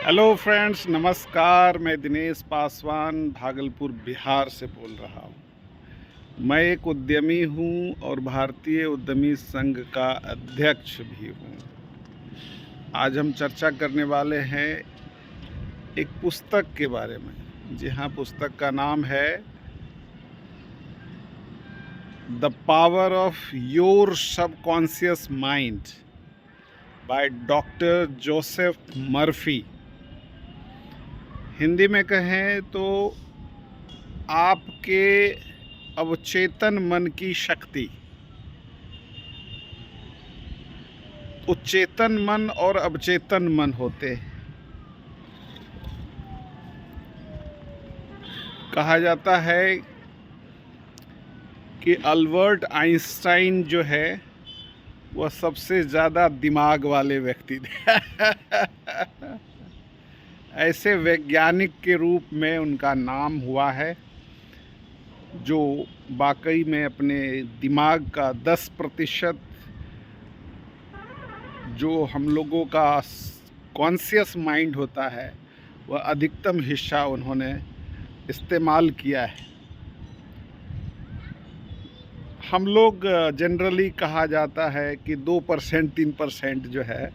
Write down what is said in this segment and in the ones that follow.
Hello friends, नमस्कार। मैं दिनेश पासवान भागलपुर बिहार से बोल रहा हूँ। मैं एक उद्यमी हूँ और भारतीय उद्यमी संघ का अध्यक्ष भी हूँ। आज हम चर्चा करने वाले हैं एक पुस्तक के बारे में। जी हाँ, पुस्तक का नाम है the power of your subconscious mind by doctor Joseph Murphy. Hindi में कहें तो आपके अवचेतन मन की शक्ति। तो चेतन मन और अवचेतन मन होते हैं। कहा जाता है कि अल्बर्ट आइंस्टाइन जो है वह सबसे ज़्यादा दिमाग वाले व्यक्ति थे। ऐसे वैज्ञानिक के रूप में उनका नाम हुआ है जो वाकई में अपने दिमाग का 10% जो हम लोगों का कॉन्शियस माइंड होता है वह अधिकतम हिस्सा उन्होंने इस्तेमाल किया है। हम लोग जनरली कहा जाता है कि 2% 3% जो है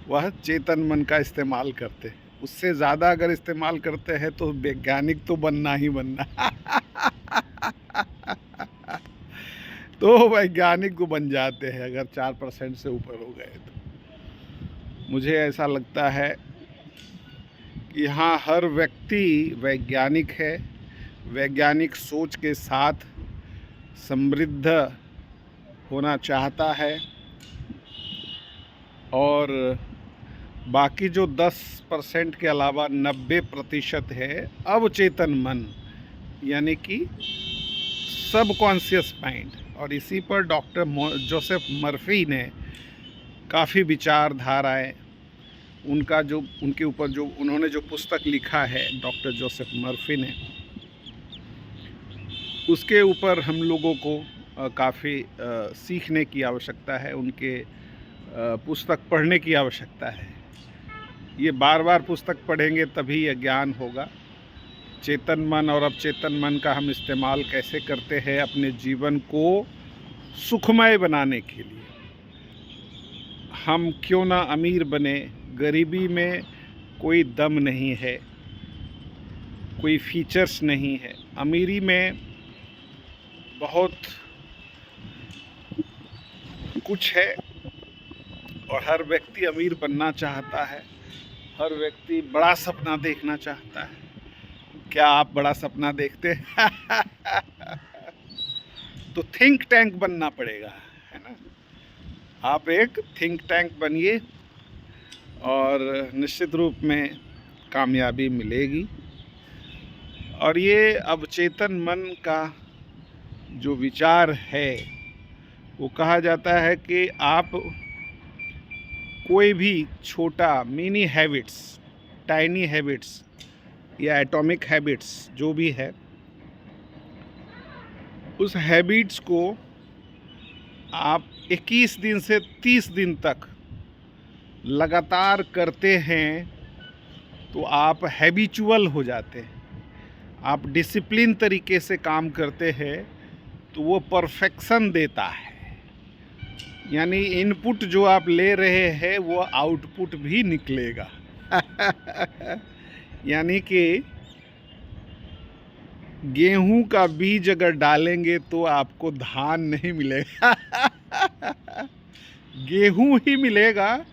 वह चेतन मन का इस्तेमाल करते हैं। उससे ज़्यादा अगर इस्तेमाल करते हैं तो वैज्ञानिक तो बनना ही बनना। तो वैज्ञानिक को बन जाते हैं अगर 4% से ऊपर हो गए तो। मुझे ऐसा लगता है कि यहाँ हर व्यक्ति वैज्ञानिक है, वैज्ञानिक सोच के साथ समृद्ध होना चाहता है और बाकी जो 10% के अलावा 90% है अवचेतन मन, यानी कि सबकॉन्शियस माइंड। और इसी पर डॉक्टर जोसेफ मर्फी ने काफ़ी विचारधाराएं, उनका जो उनके ऊपर जो उन्होंने जो पुस्तक लिखा है डॉक्टर जोसेफ मर्फी ने, उसके ऊपर हम लोगों को काफ़ी सीखने की आवश्यकता है। उनके पुस्तक पढ़ने की आवश्यकता है। ये बार बार पुस्तक पढ़ेंगे तभी यह ज्ञान होगा। चेतन मन और अवचेतन मन का हम इस्तेमाल कैसे करते हैं अपने जीवन को सुखमय बनाने के लिए। हम क्यों ना अमीर बने, गरीबी में कोई दम नहीं है, कोई फीचर्स नहीं है। अमीरी में बहुत कुछ है और हर व्यक्ति अमीर बनना चाहता है। हर व्यक्ति बड़ा सपना देखना चाहता है। क्या आप बड़ा सपना देखते हैं? तो थिंक टैंक बनना पड़ेगा, है ना। आप एक थिंक टैंक बनिए और निश्चित रूप में कामयाबी मिलेगी। और ये अवचेतन मन का जो विचार है वो कहा जाता है कि आप कोई भी छोटा मिनी हैबिट्स, टाइनी हैबिट्स या एटॉमिक हैबिट्स जो भी है, उस हैबिट्स को आप 21 दिन से 30 दिन तक लगातार करते हैं तो आप हैबिचुअल हो जाते हैं। आप डिसिप्लिन तरीके से काम करते हैं तो वो परफेक्शन देता है। यानी इनपुट जो आप ले रहे हैं वो आउटपुट भी निकलेगा। यानी कि गेहूं का बीज अगर डालेंगे तो आपको धान नहीं मिलेगा। गेहूं ही मिलेगा,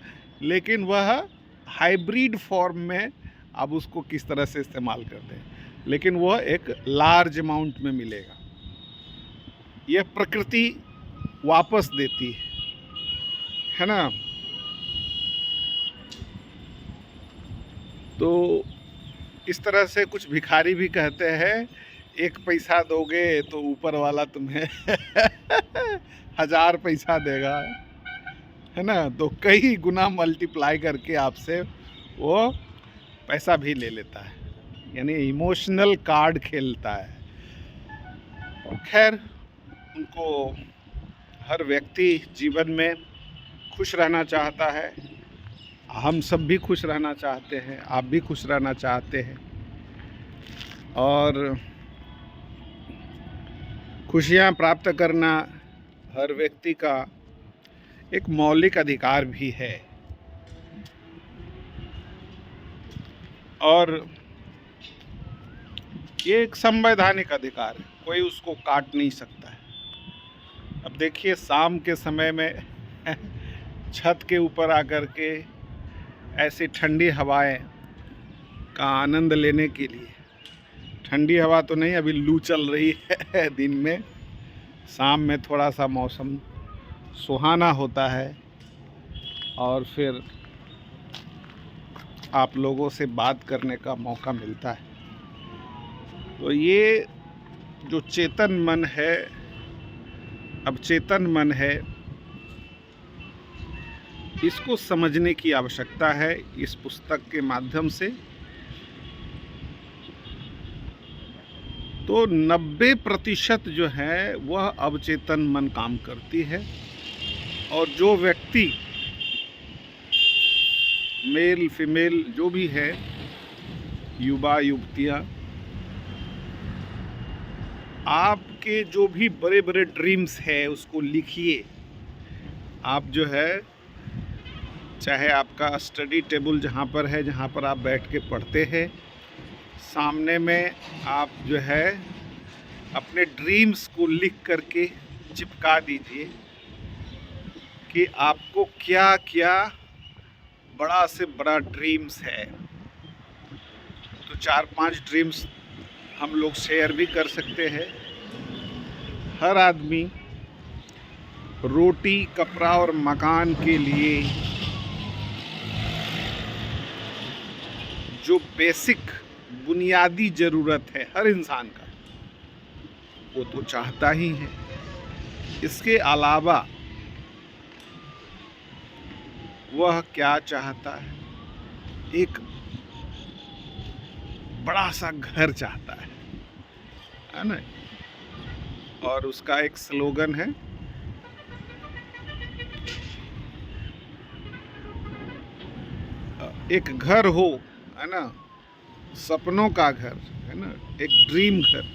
लेकिन वह हाइब्रिड फॉर्म में आप उसको किस तरह से इस्तेमाल करते हैं, लेकिन वह एक लार्ज अमाउंट में मिलेगा। यह प्रकृति वापस देती है ना। तो इस तरह से कुछ भिखारी भी कहते हैं 1 पैसा दोगे तो ऊपर वाला तुम्हें 1000 पैसा देगा, है ना। तो कई गुना मल्टीप्लाई करके आपसे वो पैसा भी ले लेता है, यानी इमोशनल कार्ड खेलता है। खैर, उनको हर व्यक्ति जीवन में खुश रहना चाहता है, हम सब भी खुश रहना चाहते हैं, आप भी खुश रहना चाहते हैं, और खुशियाँ प्राप्त करना हर व्यक्ति का एक मौलिक अधिकार भी है, और ये एक संवैधानिक अधिकार है, कोई उसको काट नहीं सकता है। अब देखिए, शाम के समय में छत के ऊपर आकर के ऐसी ठंडी हवाएं का आनंद लेने के लिए, ठंडी हवा तो नहीं, अभी लू चल रही है दिन में, शाम में थोड़ा सा मौसम सुहाना होता है, और फिर आप लोगों से बात करने का मौका मिलता है। तो ये जो चेतन मन है, अब चेतन मन है, इसको समझने की आवश्यकता है इस पुस्तक के माध्यम से। तो 90% जो है वह अवचेतन मन काम करती है, और जो व्यक्ति मेल फीमेल जो भी है, युवा युवतियाँ, आपके जो भी बड़े बड़े ड्रीम्स है उसको लिखिए। आप जो है, चाहे आपका स्टडी टेबल जहाँ पर है, जहाँ पर आप बैठ के पढ़ते हैं, सामने में आप जो है अपने ड्रीम्स को लिख करके चिपका दीजिए कि आपको क्या क्या बड़ा से बड़ा ड्रीम्स है। तो 4-5 ड्रीम्स हम लोग शेयर भी कर सकते हैं। हर आदमी रोटी, कपड़ा और मकान के लिए जो बेसिक बुनियादी ज़रूरत है हर इंसान का, वो तो चाहता ही है। इसके अलावा वह क्या चाहता है? एक बड़ा सा घर चाहता है ना? और उसका एक स्लोगन है, एक घर हो, है ना, सपनों का घर, है ना, एक ड्रीम घर,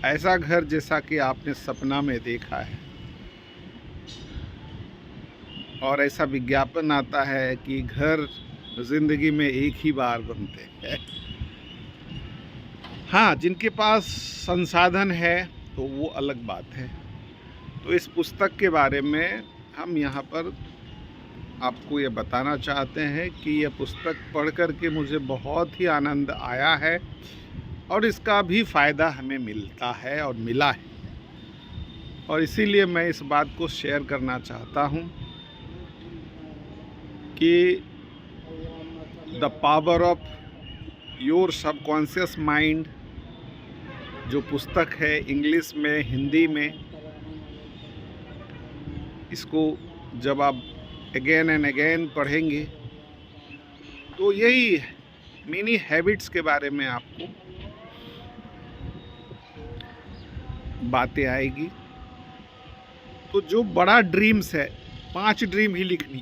ऐसा घर जैसा कि आपने सपना में देखा है। और ऐसा विज्ञापन आता है कि घर जिंदगी में एक ही बार बनते हैं। हाँ, जिनके पास संसाधन है तो वो अलग बात है। तो इस पुस्तक के बारे में हम यहाँ पर आपको ये बताना चाहते हैं कि यह पुस्तक पढ़ कर के मुझे बहुत ही आनंद आया है, और इसका भी फ़ायदा हमें मिलता है और मिला है, और इसीलिए मैं इस बात को शेयर करना चाहता हूँ कि the power of your subconscious mind जो पुस्तक है, इंग्लिश में, हिंदी में, इसको जब आप अगेन एंड अगेन पढ़ेंगे तो यही मिनी हैबिट्स के बारे में आपको बातें आएगी। तो जो बड़ा ड्रीम्स है, 5 ड्रीम ही लिखनी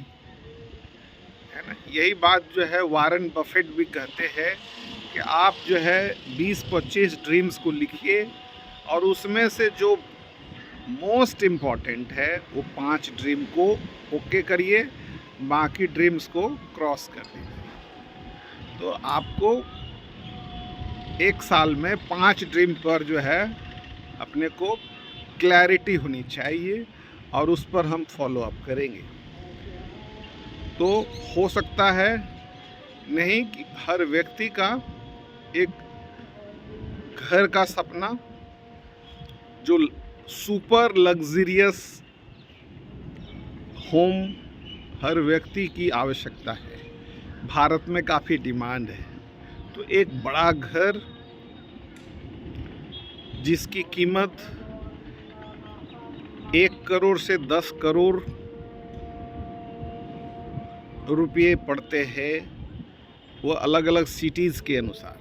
है ना। यही बात जो है वारन बफेट भी कहते हैं कि आप जो है 20-25 ड्रीम्स को लिखिए, और उसमें से जो मोस्ट इम्पॉर्टेंट है वो 5 ड्रीम को ओके करिए, बाकी ड्रीम्स को क्रॉस कर दीजिए। तो आपको 1 साल में 5 ड्रीम पर जो है अपने को क्लैरिटी होनी चाहिए, और उस पर हम फॉलो अप करेंगे। तो हो सकता है नहीं कि हर व्यक्ति का एक घर का सपना, जो सुपर लग्जरियस होम हर व्यक्ति की आवश्यकता है, भारत में काफ़ी डिमांड है। तो एक बड़ा घर जिसकी कीमत 1 करोड़ से 10 करोड़ रुपये पड़ते हैं, वो अलग अलग सिटीज़ के अनुसार।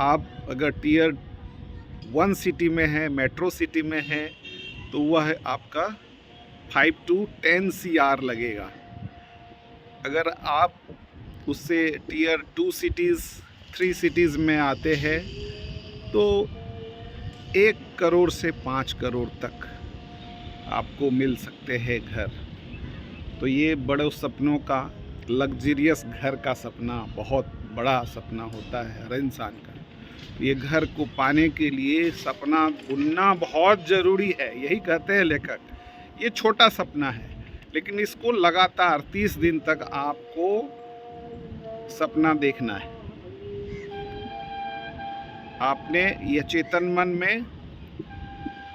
आप अगर टियर 1 सिटी में है, मेट्रो सिटी में है, तो वह आपका 5 to 10 CR लगेगा। अगर आप उससे टीयर 2 सिटीज़ 3 सिटीज़ में आते हैं तो 1 करोड़ से 5 करोड़ तक आपको मिल सकते हैं घर। तो ये बड़े सपनों का, लग्जरियस घर का सपना बहुत बड़ा सपना होता है हर इंसान का। ये घर को पाने के लिए सपना बुनना बहुत ज़रूरी है, यही कहते हैं लेखक। ये छोटा सपना है, लेकिन इसको लगातार 30 दिन तक आपको सपना देखना है। आपने ये चेतन मन में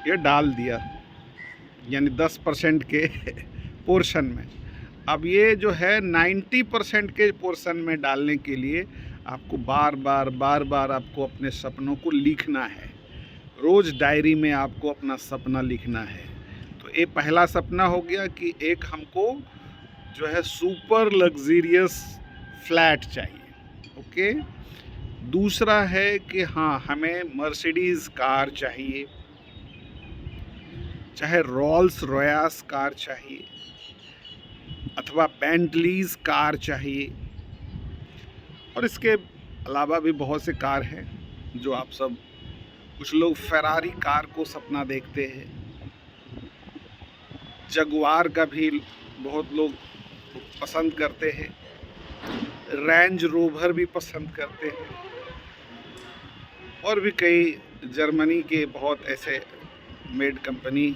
ये डाल दिया, यानी 10% के पोर्शन में। अब ये जो है 90% के पोर्शन में डालने के लिए आपको बार बार आपको अपने सपनों को लिखना है। रोज़ डायरी में आपको अपना सपना लिखना है। तो ये पहला सपना हो गया कि एक हमको जो है सुपर लग्जरियस फ्लैट चाहिए। ओके, दूसरा है कि हाँ, हमें मर्सिडीज़ कार चाहिए, चाहे रोल्स रॉयस कार चाहिए अथवा बेंटलीज कार चाहिए। और इसके अलावा भी बहुत से कार हैं जो आप सब, कुछ लोग फेरारी कार को सपना देखते हैं, जगुआर का भी बहुत लोग पसंद करते हैं, रेंज रोवर भी पसंद करते हैं, और भी कई जर्मनी के बहुत ऐसे मेड कंपनी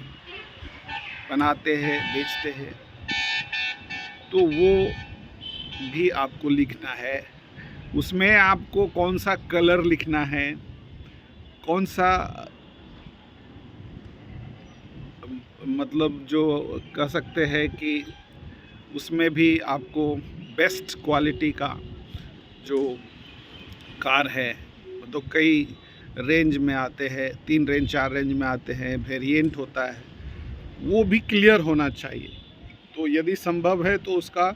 बनाते हैं, बेचते हैं। तो वो भी आपको लिखना है। उसमें आपको कौन सा कलर लिखना है, कौन सा मतलब जो कह सकते हैं कि उसमें भी आपको बेस्ट क्वालिटी का जो कार है, तो कई रेंज में आते हैं, 3 रेंज 4 रेंज में आते हैं, वेरिएंट होता है, वो भी क्लियर होना चाहिए। तो यदि संभव है तो उसका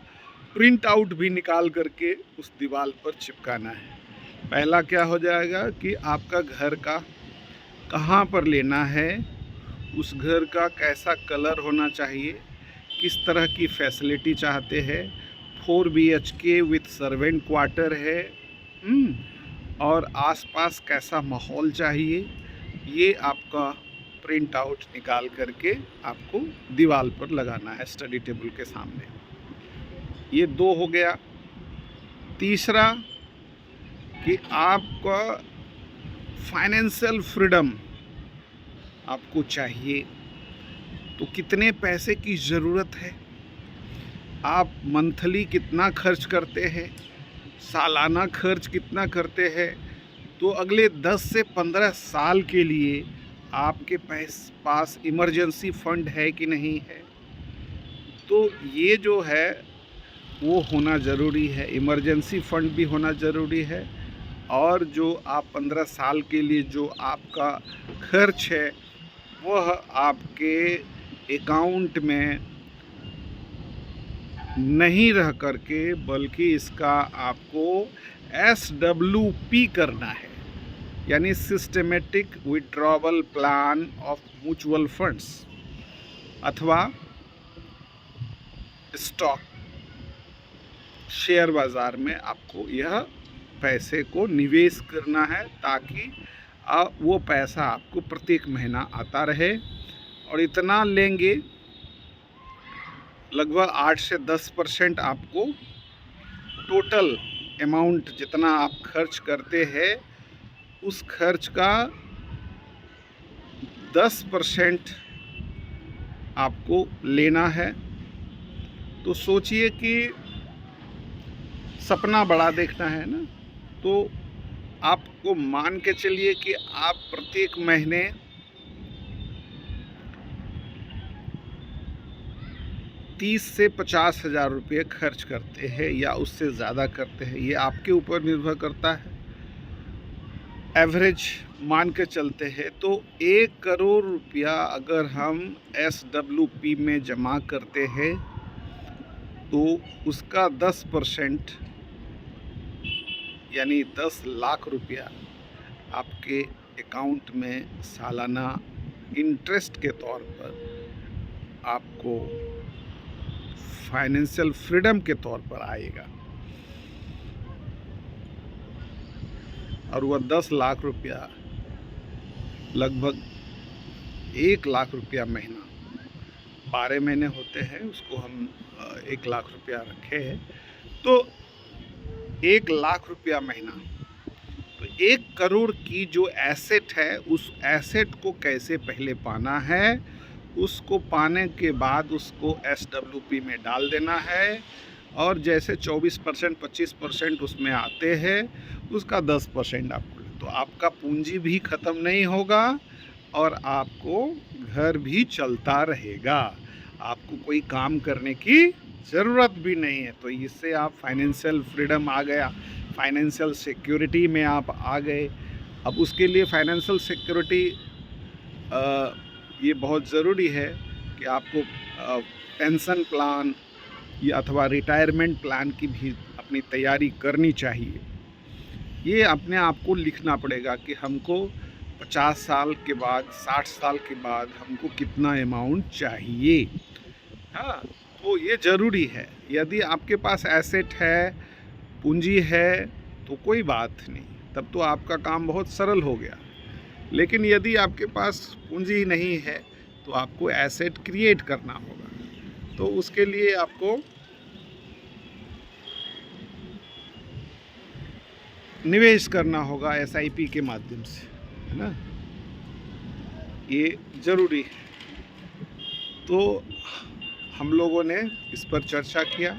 प्रिंट आउट भी निकाल करके उस दीवार पर चिपकाना है। पहला क्या हो जाएगा कि आपका घर का कहाँ पर लेना है, उस घर का कैसा कलर होना चाहिए, किस तरह की फैसिलिटी चाहते हैं, 4 BHK विथ सर्वेंट क्वार्टर है, और आसपास कैसा माहौल चाहिए, ये आपका प्रिंट आउट निकाल करके आपको दीवार पर लगाना है स्टडी टेबल के सामने। ये 2 हो गया। तीसरा कि आपका फाइनेंशियल फ्रीडम आपको चाहिए। तो कितने पैसे की ज़रूरत है, आप मंथली कितना खर्च करते हैं, सालाना खर्च कितना करते हैं, तो अगले 10 से 15 साल के लिए आपके पास इमरजेंसी फंड है कि नहीं है। तो ये जो है वो होना ज़रूरी है, इमरजेंसी फंड भी होना ज़रूरी है। और जो आप 15 साल के लिए जो आपका खर्च है वह आपके अकाउंट में नहीं रह करके, बल्कि इसका आपको SWP करना है, यानी systematic withdrawal plan of mutual funds अथवा स्टॉक शेयर बाज़ार में आपको यह पैसे को निवेश करना है, ताकि वो पैसा आपको प्रत्येक महीना आता रहे। और इतना लेंगे, लगभग 8 से 10% आपको टोटल अमाउंट जितना आप खर्च करते हैं उस खर्च का 10% आपको लेना है। तो सोचिए कि सपना बड़ा देखना है ना, तो आपको मान के चलिए कि आप प्रत्येक महीने 30 से 50 हज़ार रुपये खर्च करते हैं या उससे ज़्यादा करते हैं, ये आपके ऊपर निर्भर करता है। एवरेज मान के चलते हैं तो 1 करोड़ रुपया अगर हम SWP में जमा करते हैं तो उसका 10% यानी 10 लाख रुपया आपके अकाउंट में सालाना इंटरेस्ट के तौर पर आपको फाइनेंशियल फ्रीडम के तौर पर आएगा। और वह 10 लाख रुपया, लगभग 1 लाख रुपया महीना, 12 महीने होते हैं, उसको हम 1 लाख रुपया रखे हैं, तो 1 लाख रुपया महीना, तो 1 करोड़ की जो एसेट है, उस एसेट को कैसे पहले पाना है, उसको पाने के बाद उसको SWP में डाल देना है, और जैसे 24% 25% उसमें आते हैं, उसका 10% आपको, तो आपका पूंजी भी ख़त्म नहीं होगा और आपको घर भी चलता रहेगा, आपको कोई काम करने की ज़रूरत भी नहीं है। तो इससे आप फाइनेंशियल फ्रीडम आ गया, फाइनेंशियल सिक्योरिटी में आप आ गए। अब उसके लिए फाइनेंशियल सिक्योरिटी ये बहुत ज़रूरी है कि आपको पेंशन प्लान या अथवा रिटायरमेंट प्लान की भी अपनी तैयारी करनी चाहिए। ये अपने आप को लिखना पड़ेगा कि हमको 50 साल के बाद, 60 साल के बाद हमको कितना अमाउंट चाहिए। हाँ, तो ये ज़रूरी है। यदि आपके पास एसेट है, पूंजी है, तो कोई बात नहीं, तब तो आपका काम बहुत सरल हो गया। लेकिन यदि आपके पास पूंजी नहीं है, तो आपको एसेट क्रिएट करना होगा। तो उसके लिए आपको निवेश करना होगा SIP के माध्यम से, है ना, ये ज़रूरी है। तो हम लोगों ने इस पर चर्चा किया।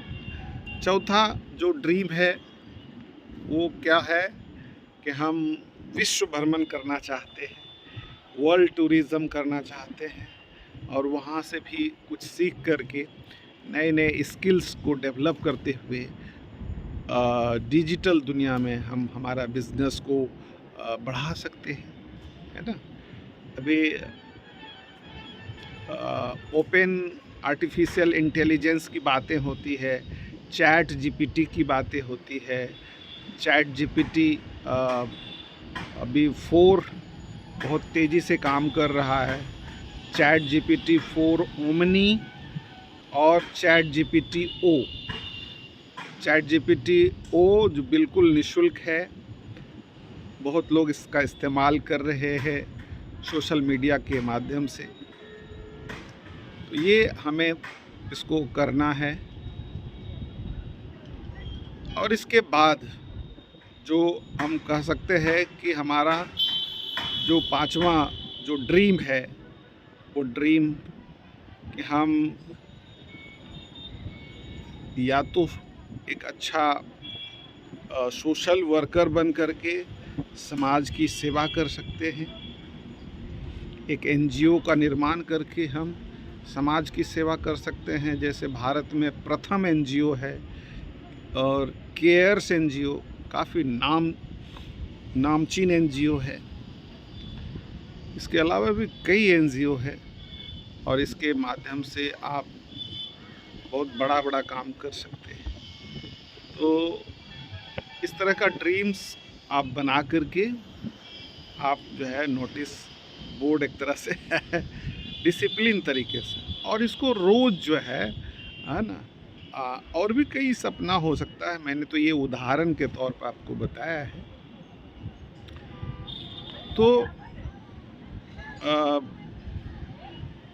चौथा जो ड्रीम है वो क्या है कि हम विश्व भ्रमण करना चाहते हैं, वर्ल्ड टूरिज़्म करना चाहते हैं, और वहाँ से भी कुछ सीख करके नए नए स्किल्स को डेवलप करते हुए डिजिटल दुनिया में हम हमारा बिजनेस को बढ़ा सकते हैं, है ना। अभी ओपन आर्टिफिशियल इंटेलिजेंस की बातें होती है, चैट GPT की बातें होती है। चैट GPT अभी 4 बहुत तेज़ी से काम कर रहा है। चैट GPT 4 ओमनी और chat GPT O। Chat GPT O जो बिल्कुल निःशुल्क है, बहुत लोग इसका इस्तेमाल कर रहे हैं सोशल मीडिया के माध्यम से। तो ये हमें इसको करना है। और इसके बाद जो हम कह सकते हैं कि हमारा जो 5वां जो ड्रीम है, वो ड्रीम कि हम या तो एक अच्छा सोशल वर्कर बन करके समाज की सेवा कर सकते हैं, एक NGO का निर्माण करके हम समाज की सेवा कर सकते हैं। जैसे भारत में प्रथम NGO है, और केयर्स NGO काफ़ी नामचीन NGO है। इसके अलावा भी कई NGO है, और इसके माध्यम से आप बहुत बड़ा बड़ा काम कर सकते हैं। तो इस तरह का ड्रीम्स आप बना करके आप जो है नोटिस बोर्ड एक तरह से डिसिप्लिन तरीके से, और इसको रोज़ जो है ना, और भी कई सपना हो सकता है। मैंने तो ये उदाहरण के तौर पर आपको बताया है। तो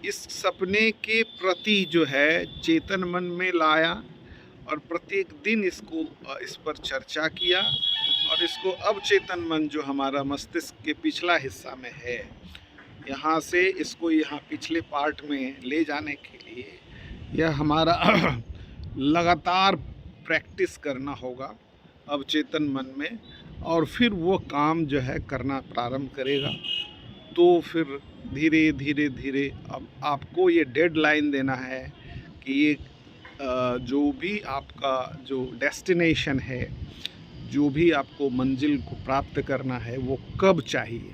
इस सपने के प्रति जो है चेतन मन में लाया, और प्रत्येक दिन इस पर चर्चा किया, और इसको अब चेतन मन जो हमारा मस्तिष्क के पिछला हिस्सा में है, यहाँ से इसको यहाँ पिछले पार्ट में ले जाने के लिए यह हमारा लगातार प्रैक्टिस करना होगा अब चेतन मन में, और फिर वो काम जो है करना प्रारंभ करेगा। तो फिर धीरे धीरे धीरे अब आपको ये डेडलाइन देना है कि ये जो भी आपका जो डेस्टिनेशन है, जो भी आपको मंजिल को प्राप्त करना है, वो कब चाहिए।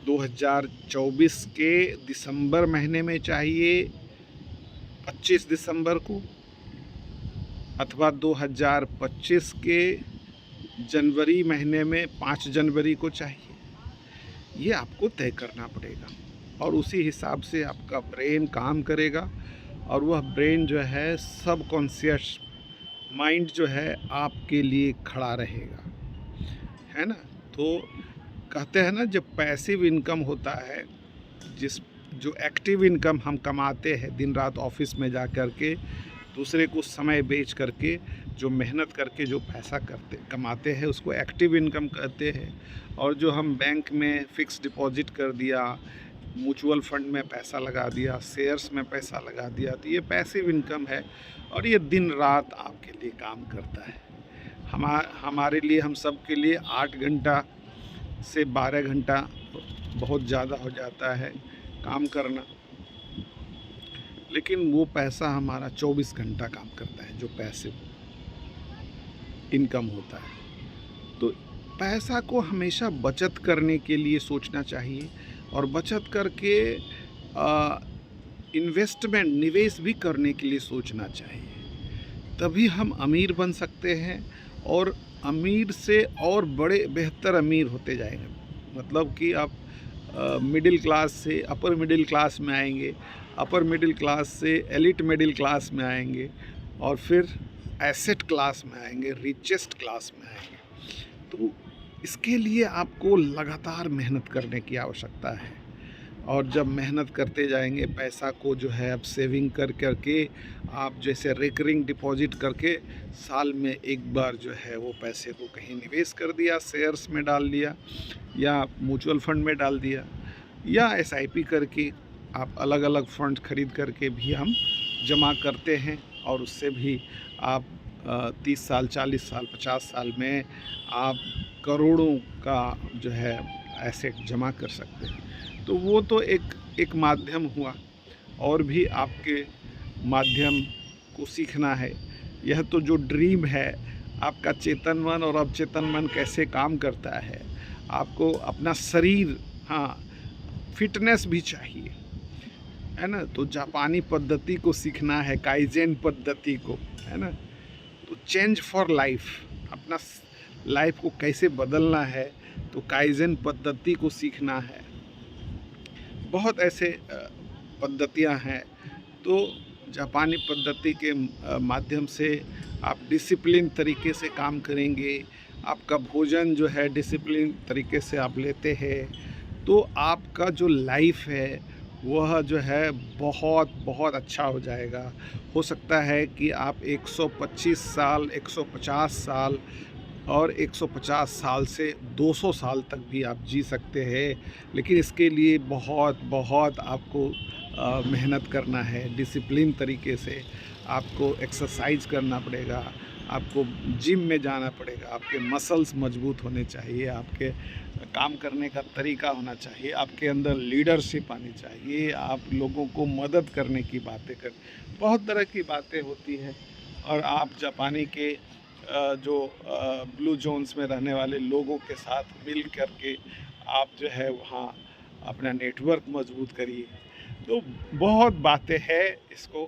2024 के दिसंबर महीने में चाहिए, 25 दिसंबर को, अथवा 2025 के जनवरी महीने में 5 जनवरी को चाहिए। ये आपको तय करना पड़ेगा, और उसी हिसाब से आपका ब्रेन काम करेगा, और वह ब्रेन जो है सबकॉन्शियस माइंड जो है आपके लिए खड़ा रहेगा, है ना। तो कहते हैं ना, जब पैसिव इनकम होता है, जिस जो एक्टिव इनकम हम कमाते हैं दिन रात ऑफिस में जा कर के, दूसरे को समय बेच करके, जो मेहनत करके जो पैसा कमाते हैं उसको एक्टिव इनकम कहते हैं। और जो हम बैंक में फ़िक्स डिपॉजिट कर दिया, म्यूचुअल फंड में पैसा लगा दिया, शेयर्स में पैसा लगा दिया, तो ये पैसिव इनकम है और ये दिन रात आपके लिए काम करता है। हमारे लिए, हम सब के लिए 8 घंटा से 12 घंटा बहुत ज़्यादा हो जाता है काम करना, लेकिन वो पैसा हमारा 24 घंटा काम करता है, जो पैसिव इनकम होता है। तो पैसा को हमेशा बचत करने के लिए सोचना चाहिए और बचत करके इन्वेस्टमेंट, निवेश भी करने के लिए सोचना चाहिए। तभी हम अमीर बन सकते हैं और अमीर से और बड़े बेहतर अमीर होते जाएंगे। मतलब कि आप मिडिल क्लास से अपर मिडिल क्लास में आएंगे, अपर मिडिल क्लास से एलिट मिडिल क्लास में आएंगे और फिर एसेट क्लास में आएंगे, रिचेस्ट क्लास में आएंगे। तो इसके लिए आपको लगातार मेहनत करने की आवश्यकता है। और जब मेहनत करते जाएंगे, पैसा को जो है अब सेविंग कर करके, आप जैसे रिकरिंग डिपॉजिट करके साल में एक बार जो है वो पैसे को कहीं निवेश कर दिया, शेयर्स में डाल दिया या म्यूचुअल फंड में डाल दिया, या SIP करके आप अलग अलग फंड खरीद करके भी हम जमा करते हैं और उससे भी आप 30 साल, 40 साल, 50 साल में आप करोड़ों का जो है एसेट जमा कर सकते हैं। तो वो तो एक माध्यम हुआ, और भी आपके माध्यम को सीखना है। यह तो जो ड्रीम है आपका, चेतन मन और अवचेतन मन कैसे काम करता है, आपको अपना शरीर, हाँ, फिटनेस भी चाहिए, है ना। तो जापानी पद्धति को सीखना है, काइजेन पद्धति को, है ना। तो चेंज फॉर लाइफ, अपना लाइफ को कैसे बदलना है, तो काइजेन पद्धति को सीखना है। बहुत ऐसे पद्धतियां हैं। तो जापानी पद्धति के माध्यम से आप डिसिप्लिन तरीके से काम करेंगे, आपका भोजन जो है डिसिप्लिन तरीके से आप लेते हैं, तो आपका जो लाइफ है वह जो है बहुत बहुत अच्छा हो जाएगा। हो सकता है कि आप 125 साल, 150 साल और 150 साल से 200 साल तक भी आप जी सकते हैं, लेकिन इसके लिए बहुत बहुत आपको मेहनत करना है। डिसिप्लिन तरीके से आपको एक्सरसाइज करना पड़ेगा, आपको जिम में जाना पड़ेगा, आपके मसल्स मजबूत होने चाहिए, आपके काम करने का तरीका होना चाहिए, आपके अंदर लीडरशिप आनी चाहिए, आप लोगों को मदद करने की बातें कर, बहुत तरह की बातें होती हैं। और आप जापानी के जो ब्लू जोन्स में रहने वाले लोगों के साथ मिल करके आप जो है वहाँ अपना नेटवर्क मजबूत करिए। तो बहुत बातें हैं इसको।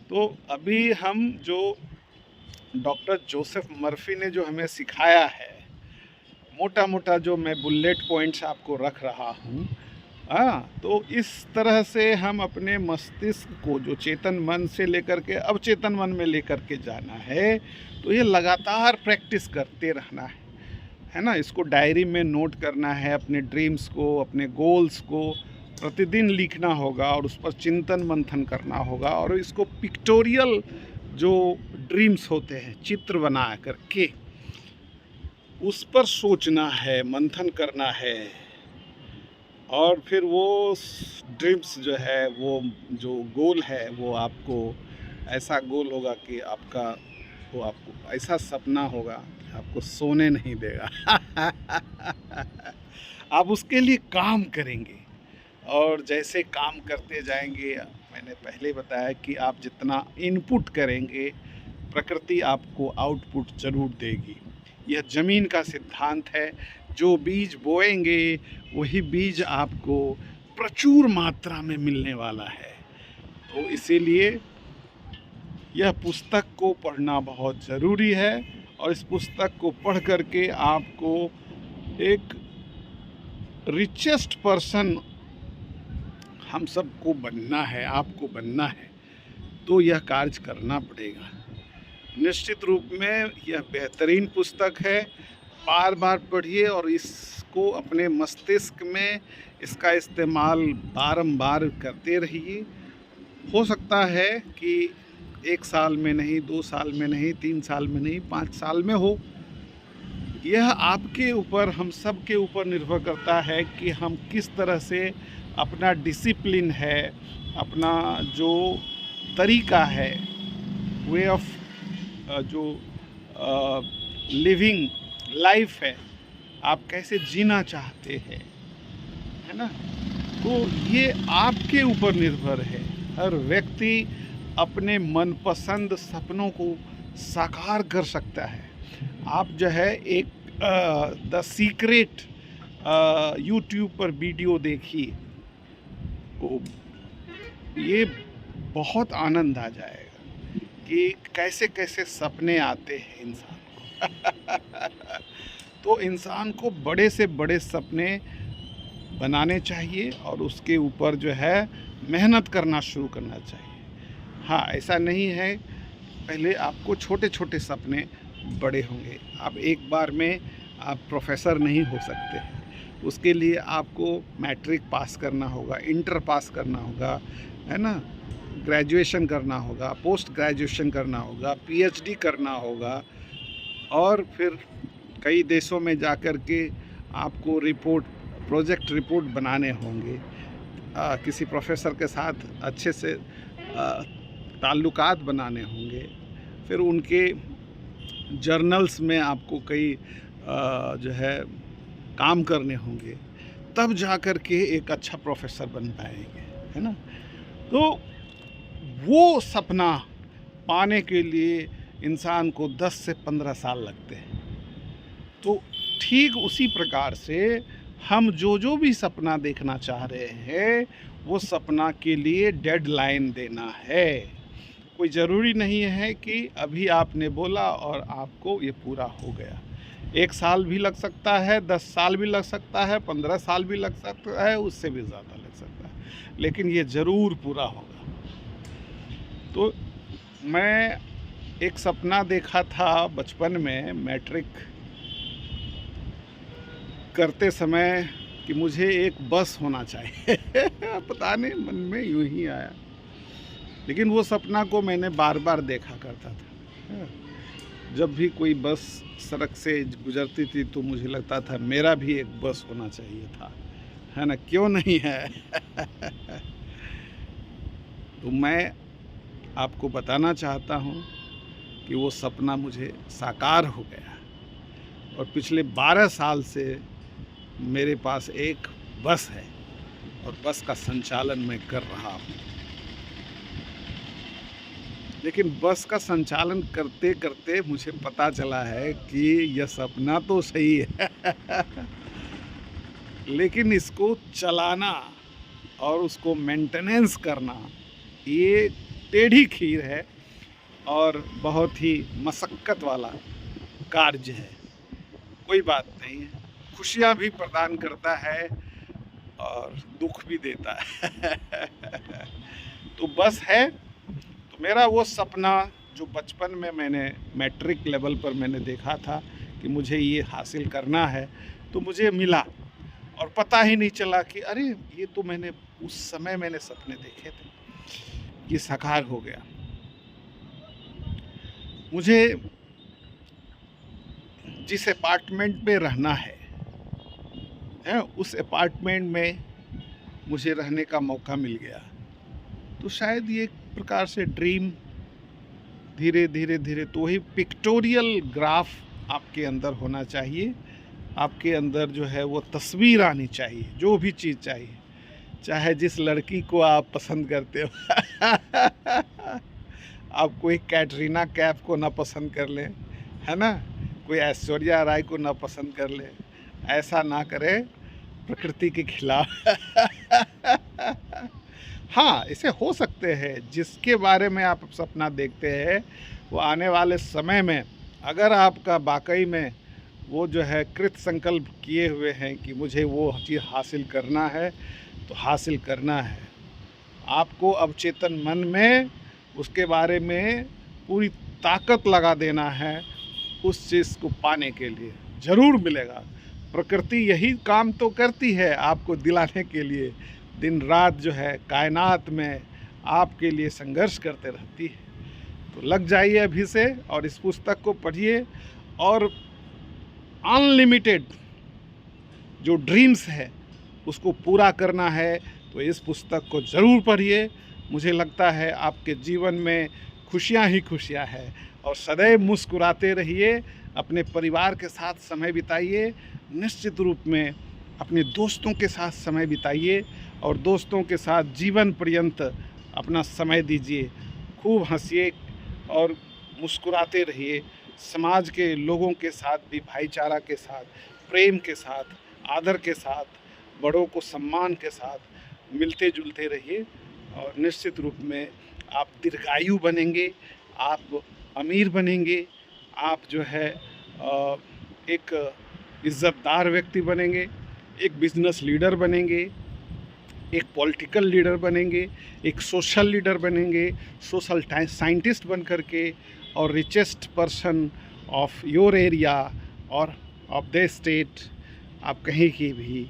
तो अभी हम जो डॉक्टर जोसेफ मर्फी ने जो हमें सिखाया है, मोटा मोटा जो मैं बुलेट पॉइंट्स आपको रख रहा हूँ, तो इस तरह से हम अपने मस्तिष्क को जो चेतन मन से लेकर के अवचेतन मन में लेकर के जाना है, तो ये लगातार प्रैक्टिस करते रहना है ना। इसको डायरी में नोट करना है, अपने ड्रीम्स को, अपने गोल्स को प्रतिदिन लिखना होगा और उस पर चिंतन मंथन करना होगा। और इसको पिक्टोरियल जो ड्रीम्स होते हैं, चित्र बना करके उस पर सोचना है, मंथन करना है। और फिर वो ड्रीम्स जो है, वो जो गोल है, वो आपको ऐसा गोल होगा कि वो आपको ऐसा सपना होगा कि आपको सोने नहीं देगा। आप उसके लिए काम करेंगे और जैसे काम करते जाएंगे, मैंने पहले बताया कि आप जितना इनपुट करेंगे, प्रकृति आपको आउटपुट ज़रूर देगी। यह ज़मीन का सिद्धांत है, जो बीज बोएंगे वही बीज आपको प्रचुर मात्रा में मिलने वाला है। तो इसीलिए यह पुस्तक को पढ़ना बहुत ज़रूरी है और इस पुस्तक को पढ़ करके आपको एक रिचेस्ट पर्सन हम सबको बनना है, आपको बनना है। तो यह कार्य करना पड़ेगा। निश्चित रूप में यह बेहतरीन पुस्तक है, बार बार पढ़िए और इसको अपने मस्तिष्क में इसका इस्तेमाल बारंबार करते रहिए। हो सकता है कि 1 साल में नहीं, 2 साल में नहीं, 3 साल में नहीं, 5 साल में हो। यह आपके ऊपर, हम सब के ऊपर निर्भर करता है कि हम किस तरह से अपना डिसिप्लिन है, अपना जो तरीका है, वे ऑफ जो लिविंग लाइफ है, आप कैसे जीना चाहते हैं, है ना। तो ये आपके ऊपर निर्भर है। हर व्यक्ति अपने मनपसंद सपनों को साकार कर सकता है। आप जो है एक द सीक्रेट यूट्यूब पर वीडियो देखिए, तो ये बहुत आनंद आ जाएगा कि कैसे कैसे सपने आते हैं इंसान को। तो इंसान को बड़े से बड़े सपने बनाने चाहिए और उसके ऊपर जो है मेहनत करना शुरू करना चाहिए। हाँ, ऐसा नहीं है, पहले आपको छोटे छोटे सपने बड़े होंगे। आप एक बार में आप प्रोफेसर नहीं हो सकते हैं। उसके लिए आपको मैट्रिक पास करना होगा, इंटर पास करना होगा, है ना, ग्रेजुएशन करना होगा, पोस्ट ग्रेजुएशन करना होगा, पीएचडी करना होगा, और फिर कई देशों में जाकर के आपको प्रोजेक्ट रिपोर्ट बनाने होंगे। किसी प्रोफेसर के साथ अच्छे से ताल्लुकात बनाने होंगे, फिर उनके जर्नल्स में आपको कई जो है काम करने होंगे, तब जा कर के एक अच्छा प्रोफेसर बन पाएंगे, है ना। तो वो सपना पाने के लिए इंसान को 10 से 15 साल लगते हैं। तो ठीक उसी प्रकार से हम जो भी सपना देखना चाह रहे हैं, वो सपना के लिए डेडलाइन देना है। कोई ज़रूरी नहीं है कि अभी आपने बोला और आपको ये पूरा हो गया। 1 साल भी लग सकता है, 10 साल भी लग सकता है, 15 साल भी लग सकता है, उससे भी ज़्यादा लग सकता है, लेकिन ये ज़रूर पूरा होगा। तो मैं एक सपना देखा था बचपन में, मैट्रिक करते समय, कि मुझे एक बस होना चाहिए। पता नहीं, मन में यूं ही आया, लेकिन वो सपना को मैंने बार बार देखा करता था। जब भी कोई बस सड़क से गुजरती थी तो मुझे लगता था मेरा भी एक बस होना चाहिए था, है ना, क्यों नहीं है। तो मैं आपको बताना चाहता हूँ कि वो सपना मुझे साकार हो गया, और पिछले 12 साल से मेरे पास एक बस है और बस का संचालन मैं कर रहा हूँ। लेकिन बस का संचालन करते करते मुझे पता चला है कि यह सपना तो सही है, लेकिन इसको चलाना और उसको मेंटेनेंस करना, ये टेढ़ी खीर है और बहुत ही मशक्क़त वाला कार्य है। कोई बात नहीं है, खुशियाँ भी प्रदान करता है और दुख भी देता है। तो बस है, तो मेरा वो सपना जो बचपन में मैंने मैट्रिक लेवल पर मैंने देखा था कि मुझे ये हासिल करना है, तो मुझे मिला, और पता ही नहीं चला कि अरे ये तो मैंने उस समय मैंने सपने देखे थे, ये साकार हो गया। मुझे जिस अपार्टमेंट में रहना है, उस अपार्टमेंट में मुझे रहने का मौका मिल गया। तो शायद ये एक प्रकार से ड्रीम धीरे धीरे धीरे, तो वही पिक्टोरियल ग्राफ आपके अंदर होना चाहिए। आपके अंदर जो है वो तस्वीर आनी चाहिए, जो भी चीज़ चाहिए, चाहे जिस लड़की को आप पसंद करते हो। आप कोई कैटरीना कैफ को ना पसंद कर लें, है ना, कोई ऐश्वर्या राय को ना पसंद कर ले, ऐसा ना करें प्रकृति के खिलाफ। हाँ, ऐसे हो सकते हैं, जिसके बारे में आप सपना देखते हैं वो आने वाले समय में, अगर आपका वाकई में वो जो है कृत संकल्प किए हुए हैं कि मुझे वो चीज़ हासिल करना है, तो हासिल करना है। आपको अवचेतन मन में उसके बारे में पूरी ताकत लगा देना है उस चीज़ को पाने के लिए। ज़रूर मिलेगा। प्रकृति यही काम तो करती है आपको दिलाने के लिए, दिन रात जो है कायनात में आपके लिए संघर्ष करते रहती है। तो लग जाइए अभी से और इस पुस्तक को पढ़िए, और अनलिमिटेड जो ड्रीम्स है उसको पूरा करना है तो इस पुस्तक को ज़रूर पढ़िए। मुझे लगता है आपके जीवन में खुशियाँ ही खुशियाँ हैं, और सदैव मुस्कुराते रहिए, अपने परिवार के साथ समय बिताइए, निश्चित रूप में अपने दोस्तों के साथ समय बिताइए और दोस्तों के साथ जीवन पर्यंत अपना समय दीजिए। खूब हंसिए और मुस्कुराते रहिए। समाज के लोगों के साथ भी भाईचारा के साथ, प्रेम के साथ, आदर के साथ, बड़ों को सम्मान के साथ मिलते जुलते रहिए, और निश्चित रूप में आप दीर्घायु बनेंगे, आप अमीर बनेंगे, आप जो है एक इज़्ज़तदार व्यक्ति बनेंगे, एक बिजनेस लीडर बनेंगे, एक पॉलिटिकल लीडर बनेंगे, एक सोशल लीडर बनेंगे, सोशल साइंटिस्ट बन करके, और richest person of your area और ऑफ द स्टेट आप कहीं की भी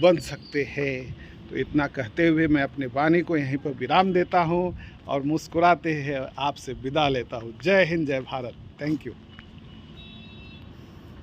बन सकते हैं। तो इतना कहते हुए मैं अपने वाणी को यहीं पर विराम देता हूँ और मुस्कुराते हुए आपसे विदा लेता हूँ। जय हिंद, जय भारत। Thank you.